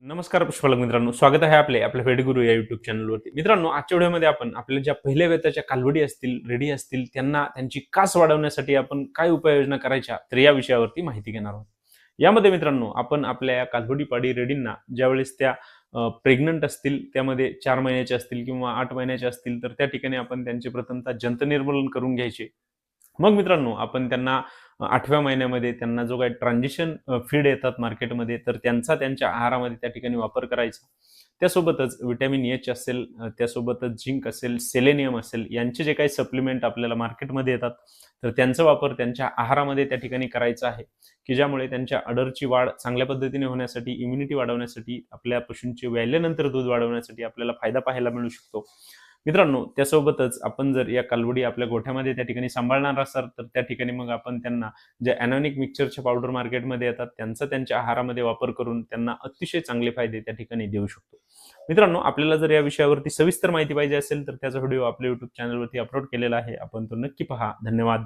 नमस्कार पुष्पालक मित्रांनो, स्वागत आहे आपल्या फेडगुरु या युट्यूब चॅनलवरती. मित्रांनो, आजच्या व्हिडिओमध्ये आपण आपल्या ज्या पहिल्या वेताच्या कालवडी असतील, रेडी असतील, त्यांना त्यांची कास वाढवण्यासाठी आपण काय उपाययोजना करायच्या, तर या विषयावरती माहिती घेणार आहोत. यामध्ये मित्रांनो, आपण आपल्या या कालवडी पाडी रेडींना ज्यावेळेस त्या प्रेग्नंट असतील, त्यामध्ये 4 महिन्याच्या असतील किंवा 8 महिन्याच्या असतील, तर त्या ठिकाणी आपण त्यांचे प्रथमतः जंतनिर्मूलन करून घ्यायचे. मग मित्रांनो, आपण त्यांना 8व्या महिन्यामध्ये त्यांना जो काही ट्रान्झिशन फीड येतात मार्केटमध्ये, तर त्यांचा त्यांच्या आहारामध्ये त्या ठिकाणी वापर करायचा. त्यासोबतच व्हिटॅमिन एच असेल, त्यासोबतच झिंक असेल, सेलेनियम असेल, यांचे जे काही सप्लिमेंट आपल्याला मार्केटमध्ये येतात, तर त्यांचा वापर त्यांच्या आहारामध्ये त्या ठिकाणी करायचा आहे, की ज्यामुळे त्यांच्या अडरची वाढ चांगल्या पद्धतीने होण्यासाठी, इम्युनिटी वाढवण्यासाठी, आपल्या पशूंचे व्याल्यानंतर दूध वाढवण्यासाठी आपल्याला फायदा पाहायला मिळू शकतो. मित्रांनो, त्यासोबतच आपण जर या कालवडी आपल्या गोठ्यामध्ये त्या ठिकाणी सांभाळणार असाल, तर त्या ठिकाणी मग आपण त्यांना जे एनॉनिक मिक्सचरच्या पावडर मार्केटमध्ये येतात, त्यांचा त्यांच्या आहारामध्ये वापर करून त्यांना अतिशय चांगले फायदे त्या ठिकाणी देऊ शकतो. मित्रांनो, आपल्याला जर या विषयावरती सविस्तर माहिती पाहिजे असेल, तर त्याचा व्हिडिओ आपल्या YouTube चॅनलवरती अपलोड केलेला आहे. आपण तो नक्की पहा. धन्यवाद.